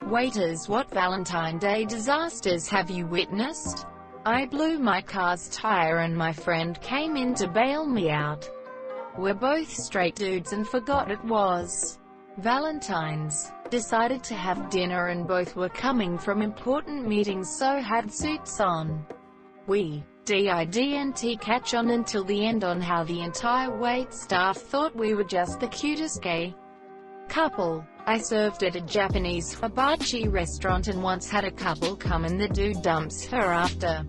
Waiters, what Valentine's Day disasters have you witnessed? I blew my car's tire and my friend came in to bail me out. We're both straight dudes and forgot it was Valentine's. Decided to have dinner and both were coming from important meetings, so had suits on. We didn't catch on until the end on how the entire wait staff thought we were just the cutest gay couple. I served at a Japanese hibachi restaurant and once had a couple come and the dude dumps her after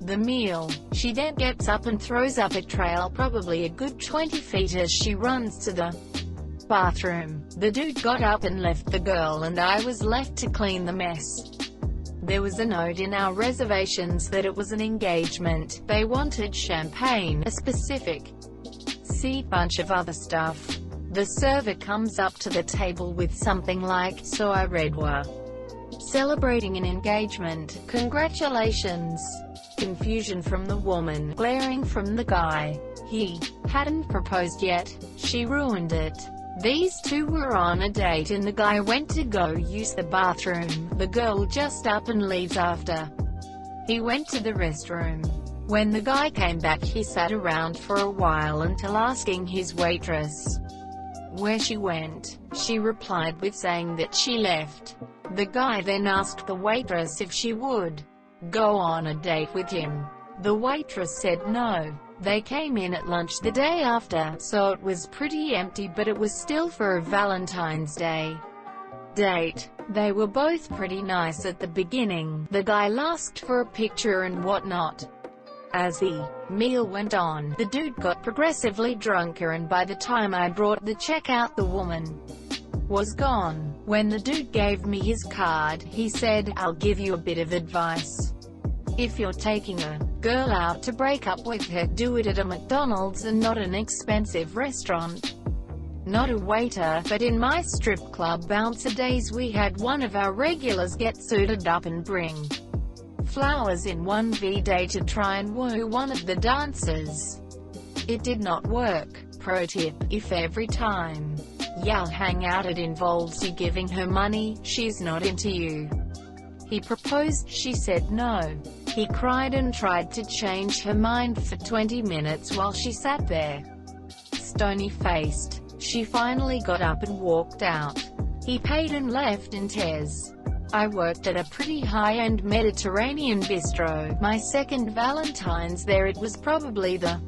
the meal. She then gets up and throws up a trail probably a good 20 feet as she runs to the bathroom. The dude got up and left the girl and I was left to clean the mess. There was a note in our reservations that it was an engagement. They wanted champagne, a specific bunch of other stuff. The server comes up to the table with something like, so I read, "We're celebrating an engagement, congratulations." Confusion from the woman, glaring from the guy. He hadn't proposed yet. She ruined it. These two were on a date and the guy went to go use the bathroom. The girl just up and leaves after he went to the restroom. When the guy came back he sat around for a while until asking his waitress where she went. She replied with saying that she left. The guy then asked the waitress if she would go on a date with him. The waitress said no. They came in at lunch the day after, so it was pretty empty, but it was still for a Valentine's Day date. They were both pretty nice at the beginning. The guy asked for a picture and whatnot. As the meal went on, the dude got progressively drunker and by the time I brought the check out the woman was gone. When the dude gave me his card, he said, "I'll give you a bit of advice. If you're taking a girl out to break up with her, do it at a McDonald's and not an expensive restaurant." Not a waiter, but in my strip club bouncer days we had one of our regulars get suited up and bring flowers in 1V day to try and woo one of the dancers. It did not work. Pro tip: if every time y'all hang out it involves you giving her money, she's not into you. He proposed, she said no. He cried and tried to change her mind for 20 minutes while she sat there, stony-faced. She finally got up and walked out. He paid and left in tears. I worked at a pretty high-end Mediterranean bistro. My second Valentine's there. It was probably the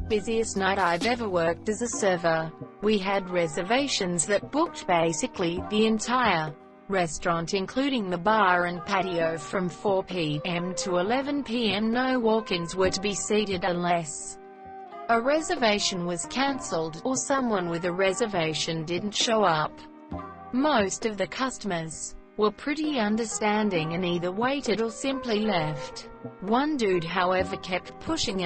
busiest night I've ever worked as a server. We had reservations that booked basically the entire restaurant including the bar and patio from 4 p.m. to 11 p.m. No walk-ins were to be seated unless a reservation was cancelled, or someone with a reservation didn't show up. Most of the customers were pretty understanding and either waited or simply left. One dude however kept pushing,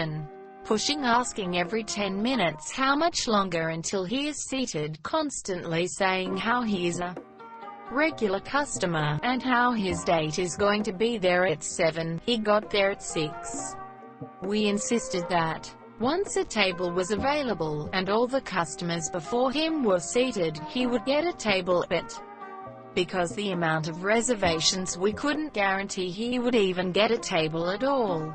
asking every 10 minutes how much longer until he is seated, constantly saying how he is a regular customer, and how his date is going to be there at 7. He got there at 6. We insisted that once a table was available, and all the customers before him were seated, he would get a table, but because the amount of reservations we couldn't guarantee he would even get a table at all.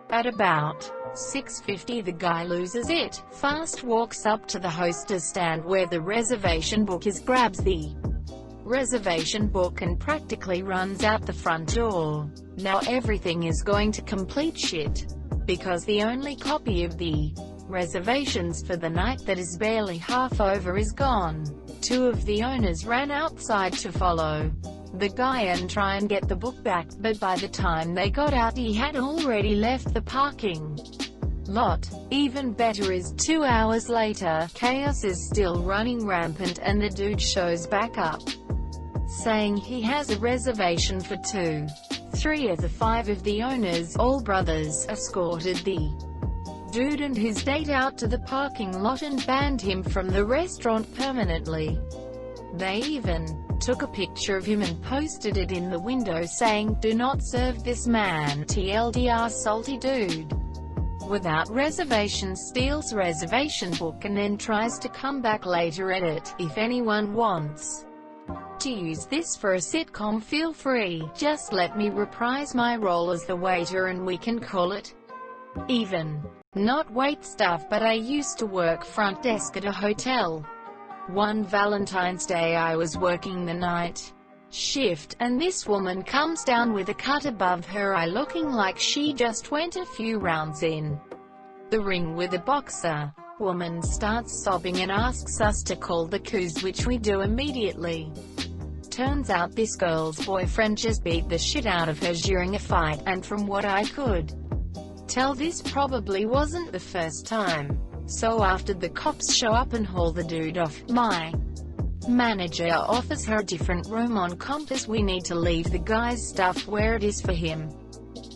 At about 6:50 the guy loses it, fast walks up to the hostess stand where the reservation book is, grabs the reservation book and practically runs out the front door. Now everything is going to complete shit, because the only copy of the reservations for the night that is barely half over is gone. Two of the owners ran outside to follow the guy and try and get the book back, but by the time they got out he had already left the parking lot. Even better is 2 hours later, chaos is still running rampant and the dude shows back up, saying he has a reservation for 2. 3 of the 5 of the owners, all brothers, escorted the dude and his date out to the parking lot and banned him from the restaurant permanently. They even took a picture of him and posted it in the window saying, "Do not serve this man, TLDR salty dude." Without reservation steals reservation book and then tries to come back later at it. If anyone wants want to use this for a sitcom, feel free. Just let me reprise my role as the waiter and we can call it even. Not wait staff, but I used to work front desk at a hotel. One Valentine's Day I was working the night shift, and this woman comes down with a cut above her eye looking like she just went a few rounds in the ring with a boxer. Woman starts sobbing and asks us to call the coos, which we do immediately. Turns out this girl's boyfriend just beat the shit out of her during a fight, and from what I could tell this probably wasn't the first time. So after the cops show up and haul the dude off, my manager offers her a different room on campus. We need to leave the guy's stuff where it is for him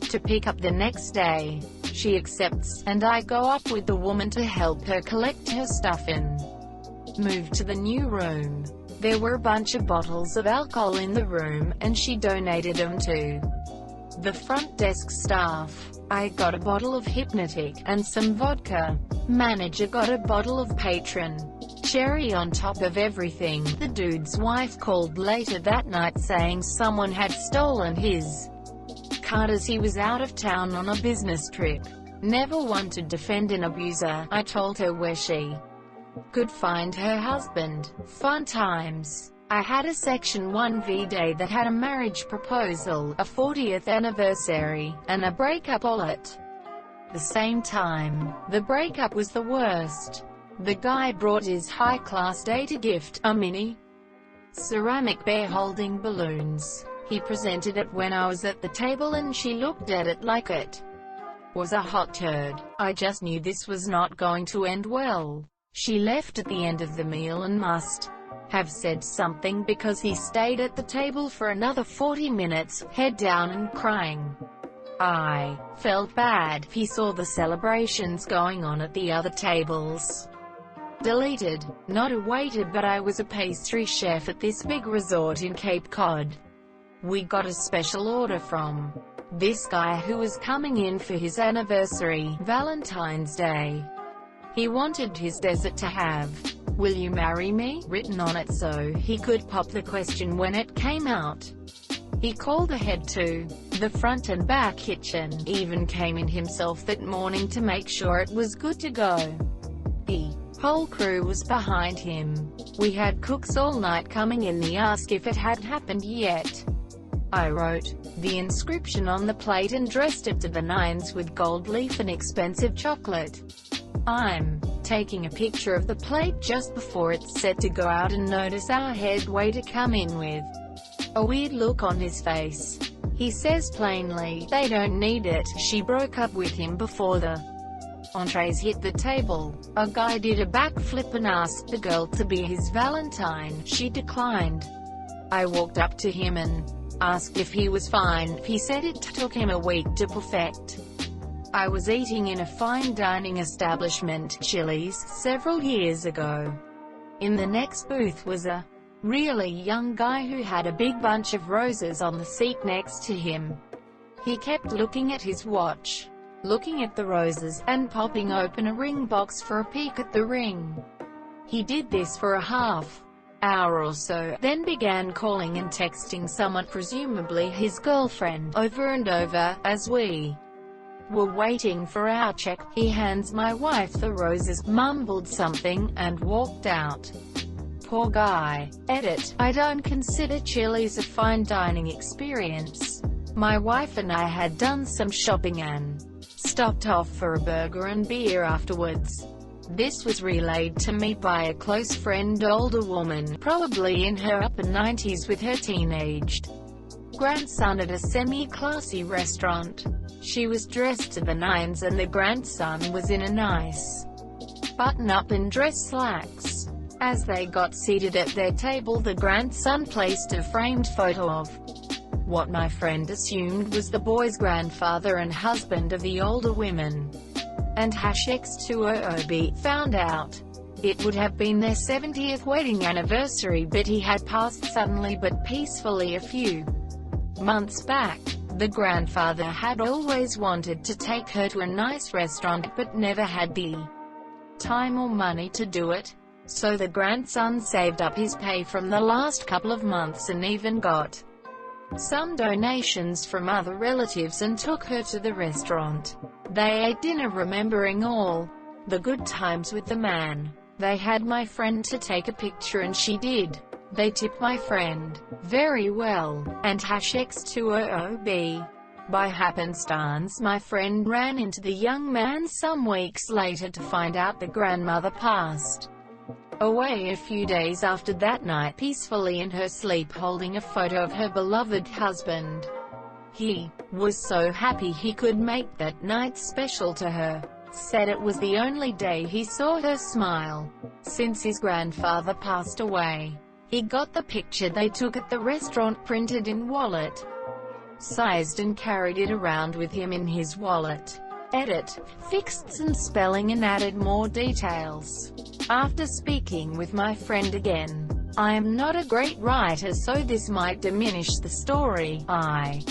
to pick up the next day. She accepts, and I go up with the woman to help her collect her stuff and move to the new room. There were a bunch of bottles of alcohol in the room, and she donated them to the front desk staff. I got a bottle of Hypnotic and some vodka. Manager got a bottle of Patron. Cherry on top of everything. The dude's wife called later that night saying someone had stolen his card as he was out of town on a business trip. Never one to defend an abuser. I told her where she could find her husband. Fun times. I had a Section 1V day that had a marriage proposal, a 40th anniversary, and a breakup all at the same time. The breakup was the worst. The guy brought his high-class date a gift, a mini ceramic bear holding balloons. He presented it when I was at the table and she looked at it like it was a hot turd. I just knew this was not going to end well. She left at the end of the meal and must have said something because he stayed at the table for another 40 minutes, head down and crying. I felt bad. He saw the celebrations going on at the other tables. Deleted. Not a waiter, but I was a pastry chef at this big resort in Cape Cod. We got a special order from this guy who was coming in for his anniversary, Valentine's Day. He wanted his dessert to have "Will you marry me?" written on it so he could pop the question when it came out. He called ahead to the front and back kitchen, even came in himself that morning to make sure it was good to go. The whole crew was behind him. We had cooks all night coming in. They asked if it had happened yet. I wrote the inscription on the plate and dressed it to the nines with gold leaf and expensive chocolate. I'm taking a picture of the plate just before it's set to go out and notice our head waiter come in with a weird look on his face. He says plainly, "They don't need it." She broke up with him before the entrees hit the table. A guy did a backflip and asked the girl to be his Valentine. She declined. I walked up to him and asked if he was fine. He said it took him a week to perfect. I was eating in a fine dining establishment, Chili's, several years ago. In the next booth was a really young guy who had a big bunch of roses on the seat next to him. He kept looking at his watch, looking at the roses, and popping open a ring box for a peek at the ring. He did this for a half-hour or so, then began calling and texting someone, presumably his girlfriend, over and over. As we were waiting for our check, he hands my wife the roses, mumbled something, and walked out. Poor guy. Edit. I don't consider Chili's a fine dining experience. My wife and I had done some shopping and stopped off for a burger and beer afterwards. This was relayed to me by a close friend, older woman, probably in her upper 90s with her teenaged grandson at a semi-classy restaurant. She was dressed to the nines and the grandson was in a nice button-up and dress slacks. As they got seated at their table, the grandson placed a framed photo of what my friend assumed was the boy's grandfather and husband of the older women. And #X2OOB found out it would have been their 70th wedding anniversary, but he had passed suddenly but peacefully a few months back. The grandfather had always wanted to take her to a nice restaurant but never had the time or money to do it. So the grandson saved up his pay from the last couple of months and even got some donations from other relatives and took her to the restaurant. They ate dinner remembering all the good times with the man. They had my friend to take a picture and she did. They tipped my friend very well, and #X2OOB. By happenstance my friend ran into the young man some weeks later to find out the grandmother passed away a few days after that night, peacefully in her sleep holding a photo of her beloved husband. He was so happy he could make that night special to her. Said it was the only day he saw her smile since his grandfather passed away. He got the picture they took at the restaurant printed in wallet sized and carried it around with him in his wallet. Edit, fixed some spelling and added more details. After speaking with my friend again, I am not a great writer, so this might diminish the story. I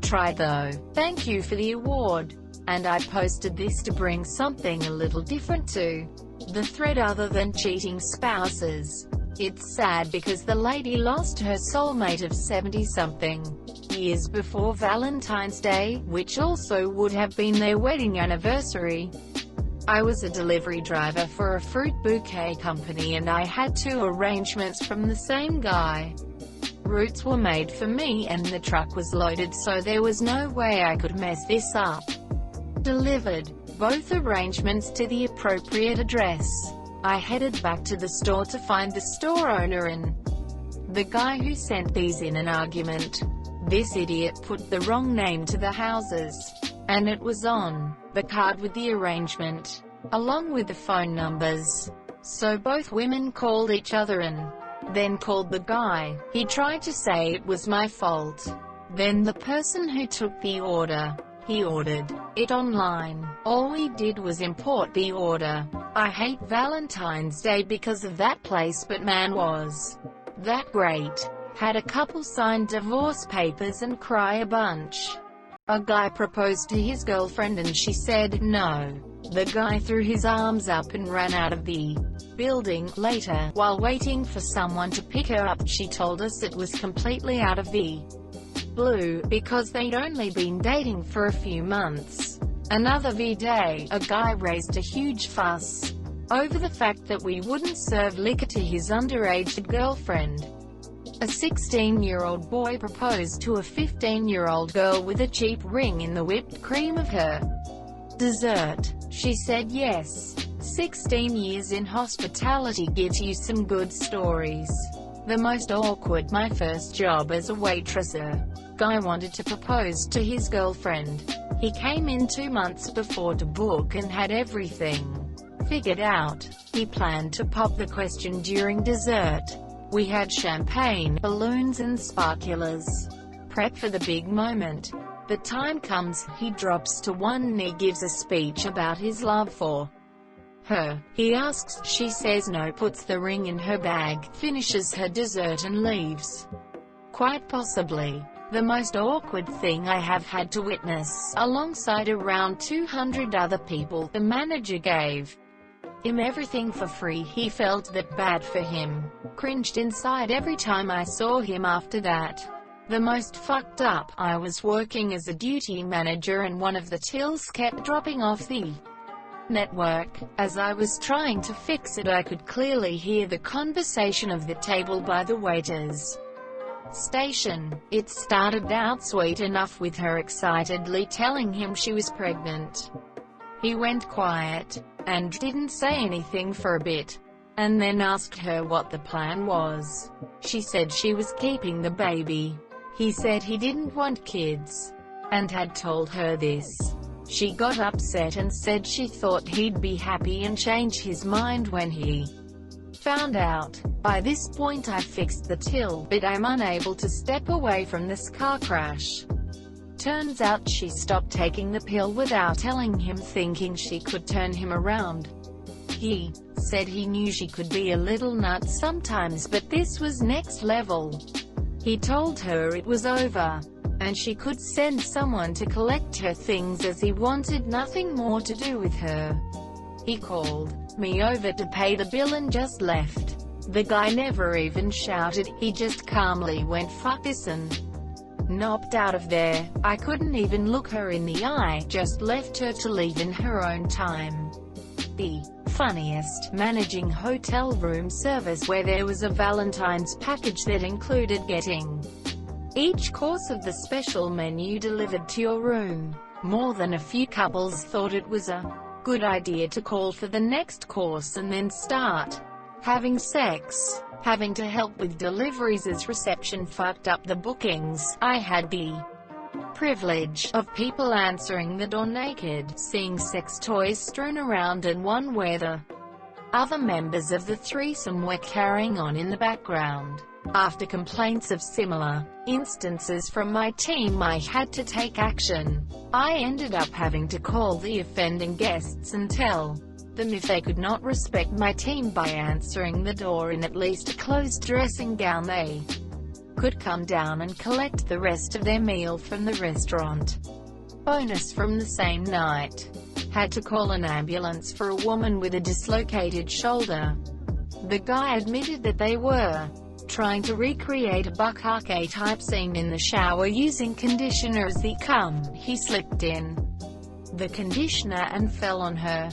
tried though. Thank you for the award. And I posted this to bring something a little different to the thread other than cheating spouses. It's sad because the lady lost her soulmate of 70-something years before Valentine's Day, which also would have been their wedding anniversary. I was a delivery driver for a fruit bouquet company and I had 2 arrangements from the same guy. Routes were made for me and the truck was loaded, so there was no way I could mess this up. Delivered both arrangements to the appropriate address. I headed back to the store to find the store owner and the guy who sent these in an argument. This idiot put the wrong name to the houses, and it was on the card with the arrangement, along with the phone numbers. So both women called each other and then called the guy. He tried to say it was my fault. Then the person who took the order, he ordered it online. All we did was import the order. I hate Valentine's Day because of that place, but man was that great. Had a couple sign divorce papers and cry a bunch. A guy proposed to his girlfriend and she said no. The guy threw his arms up and ran out of the building. Later, while waiting for someone to pick her up, she told us it was completely out of the blue, because they'd only been dating for a few months. Another day, a guy raised a huge fuss over the fact that we wouldn't serve liquor to his underage girlfriend. A 16-year-old boy proposed to a 15-year-old girl with a cheap ring in the whipped cream of her dessert. She said yes. 16 years in hospitality gives you some good stories. The most awkward: my first job as a waitress. A guy wanted to propose to his girlfriend. He came in 2 months before to book and had everything figured out. He planned to pop the question during dessert. We had champagne, balloons and sparklers. Prep for the big moment. The time comes, he drops to one knee, gives a speech about his love for her. He asks, she says no, puts the ring in her bag, finishes her dessert and leaves. Quite possibly the most awkward thing I have had to witness, alongside around 200 other people. The manager gave him everything for free. He felt that bad for him. Cringed inside every time I saw him after that. The most fucked up, I was working as a duty manager and one of the tills kept dropping off the network. As I was trying to fix it, I could clearly hear the conversation of the table by the waiters station. It started out sweet enough with her excitedly telling him she was pregnant. He went quiet and didn't say anything for a bit, and then asked her what the plan was. She said she was keeping the baby. He said he didn't want kids, and had told her this. She got upset and said she thought he'd be happy and change his mind when he found out. By this point I fixed the till, but I'm unable to step away from this car crash. Turns out she stopped taking the pill without telling him, thinking she could turn him around. He said he knew she could be a little nuts sometimes, but this was next level. He told her it was over, and she could send someone to collect her things, as he wanted nothing more to do with her. He called me over to pay the bill and just left. The guy never even shouted, he just calmly went "fuck this" and knocked out of there. I couldn't even look her in the eye, just left her to leave in her own time. The funniest, managing hotel room service where there was a Valentine's package that included getting each course of the special menu delivered to your room. More than a few couples thought it was a good idea to call for the next course and then start having sex. Having to help with deliveries as reception fucked up the bookings, I had the privilege of people answering the door naked, seeing sex toys strewn around and one where the other members of the threesome were carrying on in the background. After complaints of similar instances from my team, I had to take action. I ended up having to call the offending guests and tell them if they could not respect my team by answering the door in at least a closed dressing gown, they could come down and collect the rest of their meal from the restaurant. Bonus from the same night. Had to call an ambulance for a woman with a dislocated shoulder. The guy admitted that they were trying to recreate a bukkake type scene in the shower using conditioner as the cum. He slipped in the conditioner and fell on her.